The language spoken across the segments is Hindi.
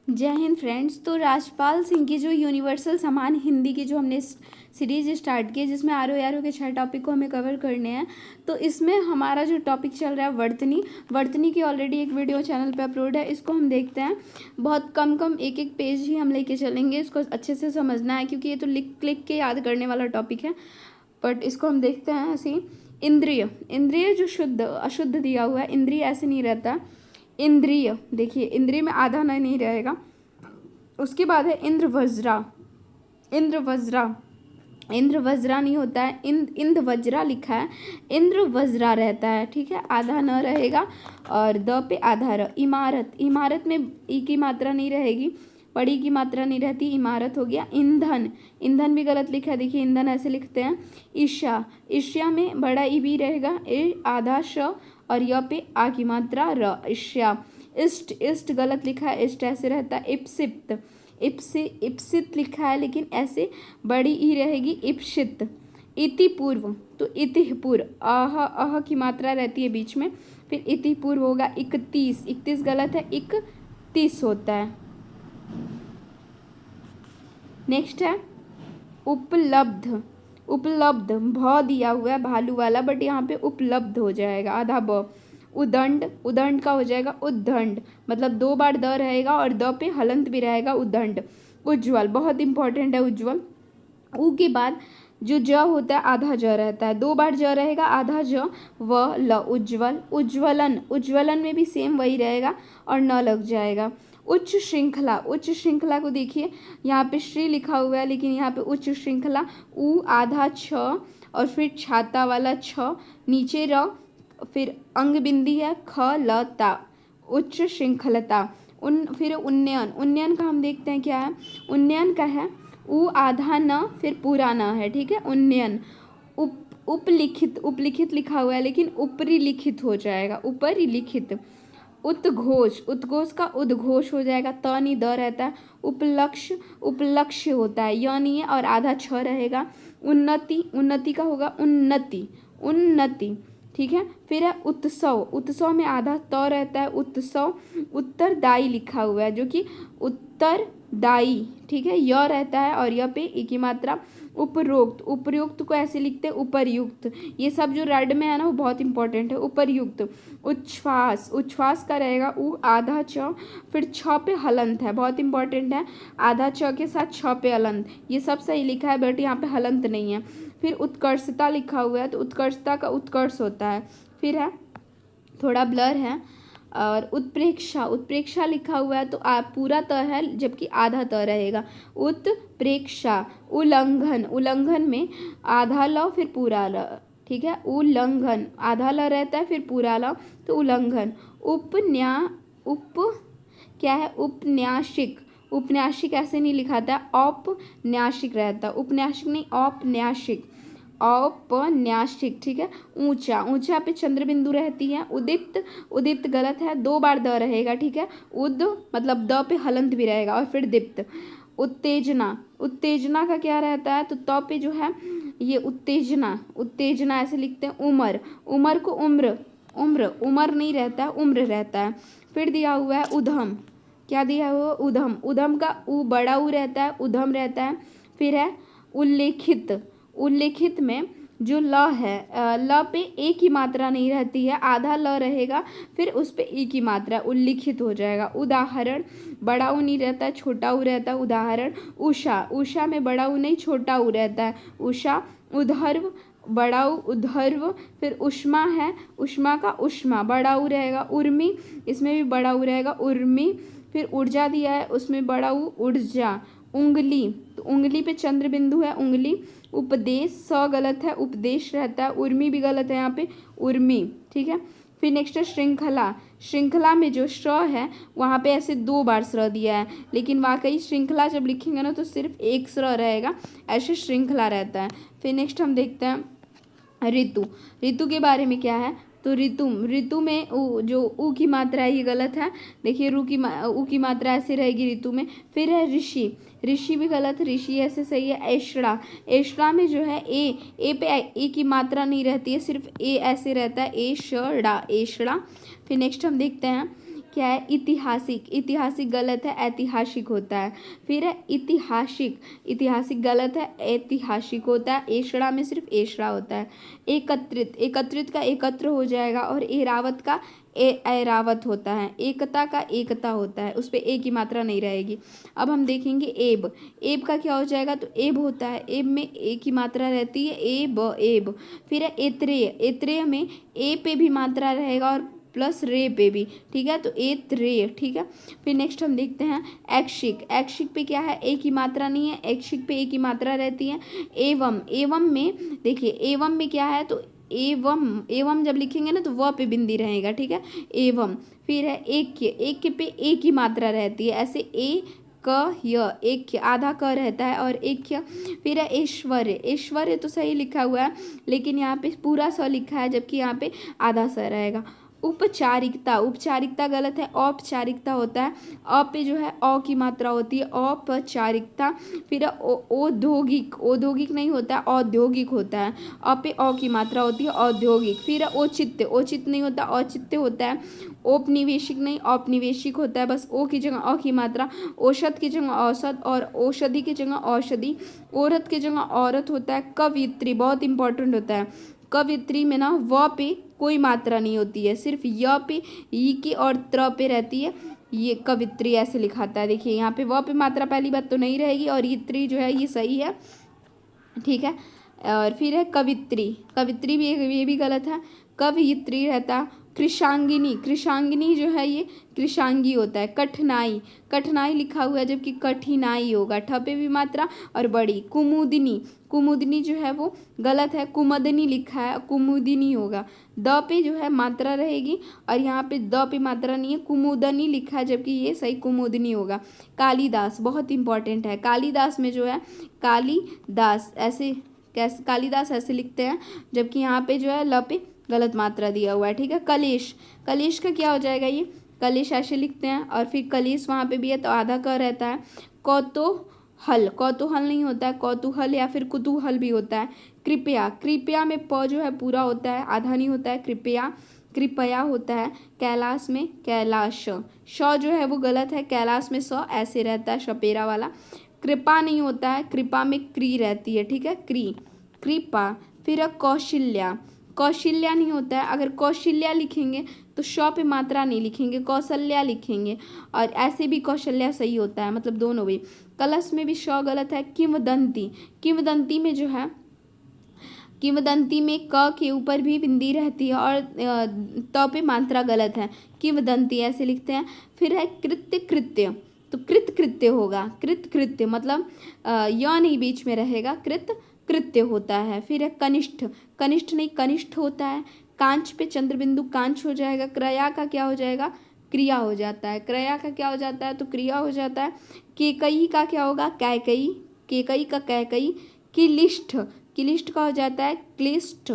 जय हिंद फ्रेंड्स। तो राजपाल सिंह की जो यूनिवर्सल समान हिंदी की जो हमने सीरीज स्टार्ट की है, जिसमें आर ओ के 6 टॉपिक को हमें कवर करने हैं, तो इसमें हमारा जो टॉपिक चल रहा है वर्तनी की ऑलरेडी एक वीडियो चैनल पे अपलोड है। इसको हम देखते हैं। बहुत कम एक एक पेज ही हम लेके चलेंगे, इसको अच्छे से समझना है क्योंकि ये तो क्लिक के याद करने वाला टॉपिक है। बट इसको हम देखते हैं ऐसे ही। इंद्रिय जो शुद्ध अशुद्ध दिया हुआ है, इंद्रिय ऐसे नहीं रहता। इंद्रिय देखिए, इंद्रिय में आधा नहीं रहेगा। उसके बाद है इंद्र वज्रा नहीं होता है, इंद्र वज्रा लिखा है, इंद्र वज्रा रहता है। ठीक है, आधा न रहेगा। और द पे आधा र। इमारत में ई की मात्रा नहीं रहेगी, पड़ी की मात्रा नहीं रहती, इमारत हो गया। ईंधन भी गलत लिखा है, देखिए ईंधन ऐसे लिखते हैं। ईर्ष्या में बड़ा ई भी रहेगा, ए आधा श और य पे आ की मात्रा र, ईर्ष्या। इष्ट गलत लिखा है, इष्ट ऐसे रहता है। इप्सित लिखा है लेकिन ऐसे बड़ी ई रहेगी, इप्सित। इति पूर्व, तो इति पूर्व अह की मात्रा रहती है बीच में, फिर इति पूर्व होगा। 31 गलत है, 31 होता है। नेक्स्ट है उपलब्ध भ दिया हुआ है भालू वाला, बट यहाँ पे उपलब्ध हो जाएगा, आधा ब। उदंड का हो जाएगा उद्दंड, मतलब 2 बार द रहेगा और द पे हलंत भी रहेगा, उदंड। उज्ज्वल बहुत इंपॉर्टेंट है, उज्ज्वल। ऊ के बाद जो ज होता है आधा ज रहता है, 2 बार ज रहेगा, आधा ज व ल, उज्ज्वल। उज्ज्वलन में भी सेम वही रहेगा और न लग जाएगा। उच्च श्रृंखला को देखिए, यहाँ पे श्री लिखा हुआ है लेकिन यहाँ पे उच्च श्रृंखला, ऊ आधा छ और फिर छाता वाला छ, नीचे र, फिर अंग बिंदी है ख ल ता, उच्च श्रृंखलता। फिर उन्नयन का हम देखते हैं क्या है। उन्नयन का है ऊ आधा न फिर पूरा न है। ठीक है, उन्नयन। उपलिखित लिखा हुआ है लेकिन ऊपरी लिखित हो जाएगा, ऊपरी लिखित। उद्घोष का उद्घोष हो जाएगा, त नहीं द रहता है। उपलक्ष्य होता है, य नहीं है और आधा छ रहेगा। उन्नति का होगा उन्नति। ठीक है, फिर है उत्सव में आधा त रहता है, उत्सव। उत्तरदायी लिखा हुआ है जो कि उत्तरदायी, ठीक है, य रहता है और य पे ई की मात्रा। उपरोक्त को ऐसे लिखते हैं उपर्युक्त, ये सब जो रेड में है ना वो बहुत इंपॉर्टेंट है, उपर्युक्त। उच्छ्वास का रहेगा ऊ आधा च, फिर छ पे हलंत है, बहुत इंपॉर्टेंट है, आधा च के साथ छ पे हलंत। ये सब सही लिखा है बट यहाँ पे हलंत नहीं है। फिर उत्कर्षता लिखा हुआ है, तो उत्कर्षता का उत्कर्ष होता है। फिर है, थोड़ा ब्लर है, और उत्प्रेक्षा लिखा हुआ है तो पूरा त है जबकि आधा त रहेगा, उत्प्रेक्षा। उल्लंघन में आधा ल फिर पूरा ल, ठीक है, उल्लंघन आधा ल रहता है फिर पूरा ल, तो उल्लंघन। क्या है, उपन्यासिक ऐसे नहीं लिखा था, औपन्यासिक रहता, उपन्यासिक नहीं औपन्यासिक। ठीक है, ऊंचा पे चंद्र बिंदु रहती है। उदीप्त गलत है, 2 बार द रहेगा। ठीक है, मतलब द पे हलंत भी रहेगा और फिर दीप्त। उत्तेजना का क्या रहता है, तो त पे जो है ये उत्तेजना ऐसे लिखते हैं। उमर को उम्र नहीं रहता है, उम्र रहता है। फिर दिया हुआ है उधम, क्या दिया हुआ, उधम का ऊ बड़ा ऊ रहता है, उधम रहता है। फिर है उल्लेखित में जो ल है, ल पे ए की मात्रा नहीं रहती है, आधा ल रहेगा फिर उस पे ई की मात्रा, उल्लिखित हो जाएगा। उदाहरण, बड़ा ऊ नहीं रहता है, छोटा ऊ रहता है, उदाहरण। उषा में बड़ा ऊ नहीं छोटा ऊ रहता है, उषा। उद्धर्व, बड़ा ऊ उद्धर्व। फिर उष्मा है, उष्मा का उष्मा, बड़ा ऊ रहेगा। उर्मी, इसमें भी बड़ा ऊ रहेगा, उर्मी। फिर ऊर्जा दिया है, उसमें बड़ा ऊ ऊर्जा। उंगली, तो उंगली पे चंद्र बिंदु है, उंगली। उपदेश, स गलत है, उपदेश रहता है। उर्मी भी गलत है यहाँ पे, उर्मी। ठीक है, फिर नेक्स्ट है श्रृंखला में जो श्र है वहाँ पे ऐसे 2 बार श्र दिया है, लेकिन वाकई श्रृंखला जब लिखेंगे ना तो सिर्फ एक श्र रहेगा, ऐसे श्रृंखला रहता है। फिर नेक्स्ट हम देखते हैं ऋतु के बारे में क्या है, तो ऋतु में जो ऊ की मात्रा है ये गलत है, देखिए ऊ की मात्रा ऐसे रहेगी ऋतु में। फिर है ऋषि भी गलत, ऋषि ऐसे सही है। ऐशड़ा में जो है ए पे ए की मात्रा नहीं रहती है, सिर्फ ए ऐसे रहता है, ऐशड़ा। फिर नेक्स्ट हम देखते हैं क्या है, ऐतिहासिक, ऐतिहासिक गलत है, ऐतिहासिक होता है। फिर है ऐतिहासिक, ऐतिहासिक गलत है, ऐतिहासिक होता है। एषणा में सिर्फ एषणा होता है। एकत्रित, एकत्रित का एकत्र हो जाएगा और एरावत का ऐरावत होता है। एकता का एकता होता है, उस पर ए की मात्रा नहीं रहेगी। अब हम देखेंगे एब, एब का क्या हो जाएगा, तो एब होता है, एब में ए की मात्रा रहती है, एब एब। फिर है एत्रेय, एत्रेय में ए पे भी मात्रा रहेगा और प्लस रे पे भी, ठीक है, तो एत्रेय, ठीक है। फिर नेक्स्ट हम देखते हैं ऐच्छिक, ऐच्छिक पे क्या है, ए की मात्रा नहीं है, ऐच्छिक पे ए की मात्रा रहती है। एवं, एवं में देखिए, एवं में क्या है, तो एवं, एवं जब लिखेंगे ना तो व पे बिंदी रहेगा, ठीक है, एवं। फिर है ऐक्य, ऐक्य पे ए की मात्रा रहती है, ऐसे ए क य, ऐक्य आधा क रहता है और ऐक्य। फिर है ऐश्वर्य, ऐश्वर्य तो सही लिखा हुआ है लेकिन यहाँ पे पूरा स लिखा है जबकि यहाँ पे आधा स रहेगा। उपचारिकता, उपचारिकता गलत है, औपचारिकता होता है। अ पे जो है औ की मात्रा होती है, औपचारिकता। फिर औद्योगिक, औद्योगिक नहीं होता है, औद्योगिक होता है। अ पे औ की मात्रा होती है, औद्योगिक। फिर औचित्य, औचित्य नहीं होता, औचित्य होता है। औपनिवेशिक नहीं, औपनिवेशिक होता है, बस ओ की जगह अ की मात्रा। औषध की जगह औषध और औषधि की जगह औषधि। औरत की जगह औरत होता है। कवियत्री बहुत इंपॉर्टेंट होता है, कवियत्री में ना व पे कोई मात्रा नहीं होती है, सिर्फ य पे, ई की और त्र पे रहती है, ये कवित्री ऐसे लिखाता है। देखिए यहाँ पे व पे मात्रा पहली बात तो नहीं रहेगी और यत्री जो है ये सही है, ठीक है। और फिर है कवित्री, कवित्री भी ये भी गलत है, कवयित्री रहता। कृषांगिनी, कृषांगिनी जो है ये कृषांगी होता है। कठिनाई, कठिनाई लिखा हुआ है जबकि कठिनाई होगा, ठ पे भी मात्रा और बड़ी। कुमुदिनी, कुमुदिनी जो है वो गलत है, कुमदनी लिखा है, कुमुदिनी होगा। द पे जो है मात्रा रहेगी और यहाँ पे द पे मात्रा नहीं है, कुमुदनी लिखा है जबकि ये सही कुमुदनी होगा। कालिदास बहुत इंपॉर्टेंट है, कालिदास में जो है कालिदास ऐसे कैसे, कालिदास ऐसे लिखते हैं जबकि यहाँ पे जो है ल पे गलत मात्रा दिया हुआ है, ठीक है। कलेश, कलेश का क्या हो जाएगा, ये कलेश ऐसे लिखते हैं और फिर कलेश वहाँ पे भी है तो आधा क रहता है। कौतूहल, कौतूहल नहीं होता है, कौतूहल या फिर कुतूहल भी होता है। कृपया, कृपया में प जो है पूरा होता है, आधा नहीं होता है, कृपया, कृपया होता है। कैलाश में कैलाश, श जो है वो गलत है, कैलाश में स ऐसे रहता है शपेरा वाला। कृपा नहीं होता है, कृपा में क्री रहती है, ठीक है, क्री, कृपा। फिर है कौशल्या, कौशल्या नहीं होता है, अगर कौशल्या लिखेंगे तो श पे मात्रा नहीं लिखेंगे, कौशल्या लिखेंगे और ऐसे भी कौशल्या सही होता है, मतलब दोनों भी। कलश में भी श गलत है। किंवदंती, किंवदंती में जो है, किंवदंती में क के ऊपर भी बिंदी रहती है और त पे मात्रा गलत है, किंवदंती ऐसे लिखते हैं। फिर है कृत्य, कृत्य तो कृत कृत्य होगा, कृत कृत्य मतलब य नहीं बीच में रहेगा, कृत कृत्य होता है। फिर है कनिष्ठ, कनिष्ठ नहीं कनिष्ठ होता है। कांच पे चंद्रबिंदु कांच हो जाएगा। क्रया का क्या हो जाएगा, क्रिया हो जाता है, क्रया का क्या हो जाता है तो क्रिया हो जाता है। केकई का क्या होगा, कैकई, केकई का कैकई। किलिष्ठ, किलिष्ठ का हो जाता है क्लिष्ट,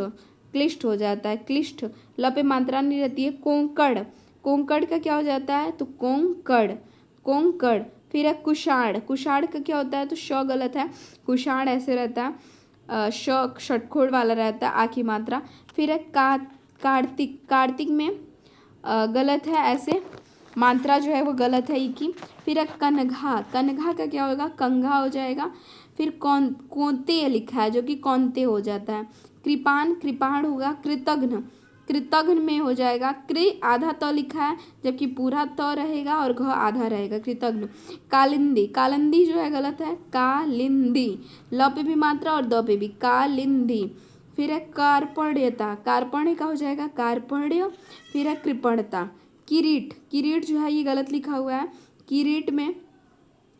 क्लिष्ट हो जाता है, क्लिष्ट, ल पे मात्रा नहीं रहती है। कोंकण, कोंकण का क्या हो जाता है तो कोंकण, कोंकण। फिर है कुषाण, कुषाण का क्या होता है तो श गलत है, कुषाण ऐसे रहता है, श षटखोड़ वाला रहता है, आ की मात्रा। फिर है कार्तिक, कार्तिक में गलत है, ऐसे मात्रा जो है वो गलत है ई की। फिर है कनघा, कनघा का क्या होगा, कंघा हो जाएगा। फिर कौंते लिखा है जो कि कौंते हो जाता है। कृपाण, कृपाण होगा। कृतघ्न, कृतघ्न में हो जाएगा, कृ आधा त लिखा है जबकि पूरा त रहेगा और घ आधा रहेगा, कृतघ्न। कालिंदी, कालिंदी जो है गलत है, कालिंदी, ल पे भी मात्रा और द पे भी, कालिंदी। फिर है कार्पण्यता, कार्पण्य का हो जाएगा कार्पण्य। फिर है कृपणता। किरीट, किरीट जो है ये गलत लिखा हुआ है, किरीट में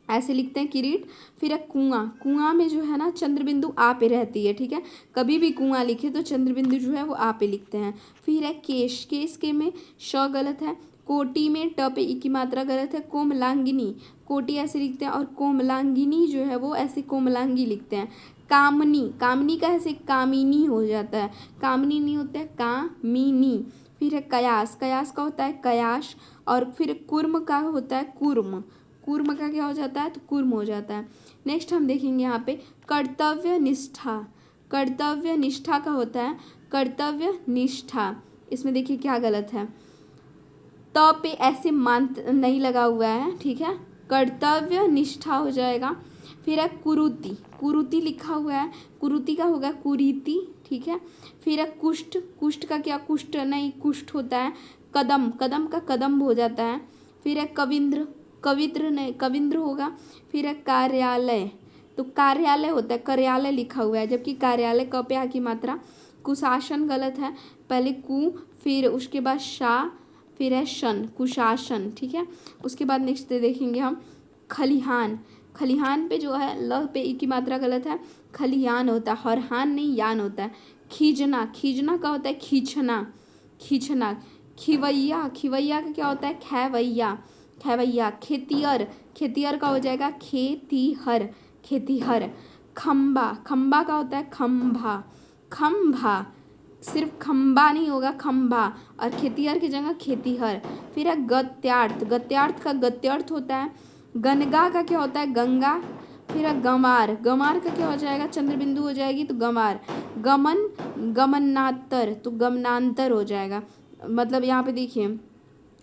ऐसे लिखते हैं किरीट। फिर है कुआं, कुआं में जो है ना चंद्रबिंदु आ पे रहती है, ठीक है, कभी भी कुआं लिखे तो चंद्रबिंदु जो है वो आ पे लिखते हैं। फिर है केश, केश के में श गलत है। कोटि में ट पे ई की मात्रा गलत है। कोमलांगिनी, कोटि ऐसे लिखते हैं और कोमलांगिनी जो है वो ऐसे कोमलांगी लिखते हैं। कामनी, कामनी का ऐसे कामिनी हो जाता है, कामनी नहीं होता है, कामिनी। फिर है कयास, कयास का होता है कयाश और फिर कुर्म का होता है कुर्म, कुर्म का क्या हो जाता है तो कुर्म हो जाता है। नेक्स्ट हम देखेंगे यहाँ पे कर्तव्य निष्ठा, कर्तव्य निष्ठा का होता है कर्तव्य निष्ठा। इसमें देखिए क्या गलत है, त पे ऐसे मांत नहीं लगा हुआ है, ठीक है। कर्तव्य निष्ठा हो जाएगा। फिर है कुरुति, कुरुति लिखा हुआ है, कुरुति का होगा कुरीति, ठीक है। फिर है कुष्ठ, कुष्ठ का क्या, कुष्ठ नहीं कुष्ठ होता है, कदम, कदम का कदम हो जाता है। फिर है कविंद्र, कवित्र नहीं कविंद्र होगा। फिर है कार्यालय, तो कार्यालय होता है, कार्यालय लिखा हुआ है, जबकि कार्यालय क पे आ की मात्रा। कुशासन गलत है, पहले कु फिर उसके बाद शा फिर है शन, कुशासन, ठीक है। उसके बाद नेक्स्ट देखेंगे हम खलिहान, खलिहान पे जो है ल पे ई की मात्रा गलत है, खलिहान होता है, हरहान नहीं यान होता है। खींचना, खींचना का होता है खींचना, खींचना। खिवैया, खिवैया का क्या होता है खैवैया, खैवैया। खेतियर, खेतियर का हो जाएगा खेतीहर, खेतीहर। खम्बा, खम्बा का होता है खम्भा, खम्भा। सिर्फ खम्बा नहीं होगा, खम्भा, और खेतिहर की जगह खेतीहर। फिर है गत्यार्थ, गत्यार्थ का गत्यार्थ होता है। गनगा का क्या होता है गंगा। फिर है गंवार, गंवार का क्या हो जाएगा चंद्र बिंदु हो जाएगी तो गंवार। गमन, गमनांतर, तो गमनांतर हो जाएगा। मतलब यहाँ पे देखिए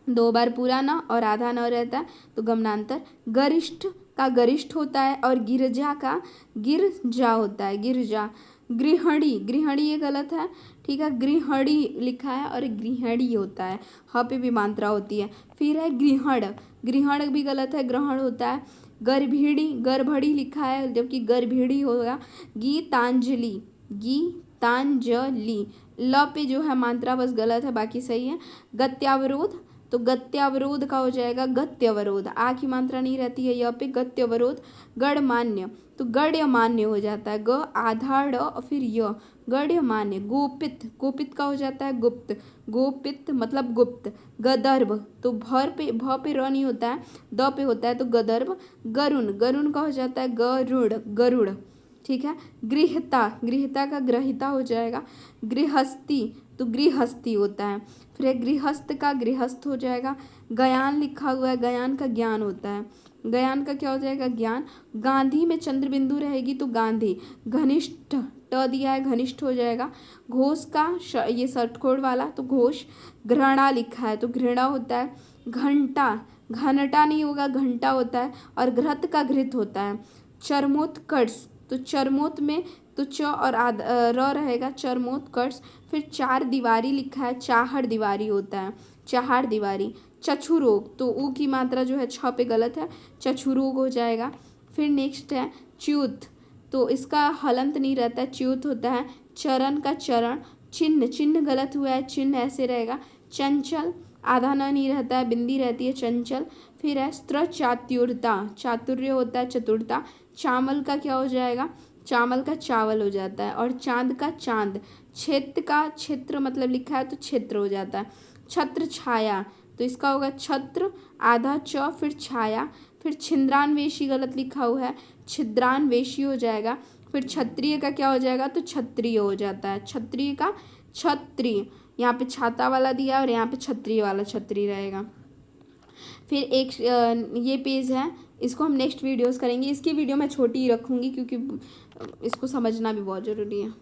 2 बार पूरा न और आधा न रहता है तो गमनांतर। गरिष्ठ का गरिष्ठ होता है, और गिरजा का गिरजा होता है, गिरजा। गृहिणी, गृहिणी ये गलत है, ठीक है, गृहिणी लिखा है और गृहिणी होता है, ह पे भी मात्रा होती है। फिर है गृहण, गृहण भी गलत है, ग्रहण होता है। गर्भिणी, गर्भणी लिखा है जबकि गर्भिणी होगा। गीतांजलि, गीतांजलि, ल पे जो है मात्रा बस गलत है, बाकी सही है। गत्यावरोध, तो गत्यावरोध का हो जाएगा गत्यवरोध, आ की मात्रा नहीं रहती है यह पे, गत्यवरोध। गणमान्य, तो गण्यमान्य हो जाता है, ग आधा ड और फिर य, गण्यमान्य। गोपित, गोपित का हो जाता है गुप्त, गोपित मतलब गुप्त। गदर्भ, तो भर पे भ पे र नहीं होता है, द पे होता है तो गदर्भ। गरुण, गरुण का हो जाता है गरुड़, गरुड़, ठीक है। गृहता, गृहता का ग्रहिता हो जाएगा। गृहस्थी, तो गृहस्थी होता है। फिर गृहस्थ का गृहस्थ हो जाएगा। गयान लिखा हुआ है, गयान का ज्ञान होता है, गयान का क्या हो जाएगा ज्ञान। गांधी में चंद्र बिंदु रहेगी तो गांधी। घनिष्ठ, ट दिया है घनिष्ठ हो जाएगा। घोष का ये षटकोण वाला तो घोष। घृणा लिखा है तो घृणा होता है। घंटा, घंटा नहीं होगा घंटा होता है, और घृत का घृत होता है। चरमोत्कर्ष, तो चरमोत में तो च और र रहेगा, चरमोत्कर्ष। फिर चार दीवारी लिखा है, चाहड़ दीवारी होता है, चाहड़ दीवारी। चक्षुरोग, तो ऊ की मात्रा जो है छ पे गलत है, चक्षुरोग हो जाएगा। फिर नेक्स्ट है च्युत, तो इसका हलंत नहीं रहता है, च्युत होता है। चरण का चरण। चिन्ह, चिन्ह गलत हुआ है, चिन्ह ऐसे रहेगा। चंचल, आधा न नहीं रहता है, बिंदी रहती है, चंचल। फिर है स्त्र चातुरता, चातुर्य होता है चतुरता। चावल का क्या हो जाएगा, चावल का चावल हो जाता है। और चांद का चांद। क्षेत्र का क्षेत्र मतलब लिखा है तो क्षेत्र हो जाता है। छत्र छाया, तो इसका होगा छत्र आधा च फिर छाया। फिर छिंद्रान्वेषी गलत लिखा हुआ है, छिद्रान्वेषी हो जाएगा। फिर क्षत्रिय का क्या हो जाएगा तो क्षत्रिय हो जाता है, क्षत्रिय का क्षत्रिय। यहाँ पे छाता वाला दिया और यहाँ पे क्षत्रिय वाला क्षत्रिय रहेगा। फिर एक ये पेज है, इसको हम नेक्स्ट वीडियोस करेंगे। इसकी वीडियो मैं छोटी ही रखूँगी क्योंकि इसको समझना भी बहुत ज़रूरी है।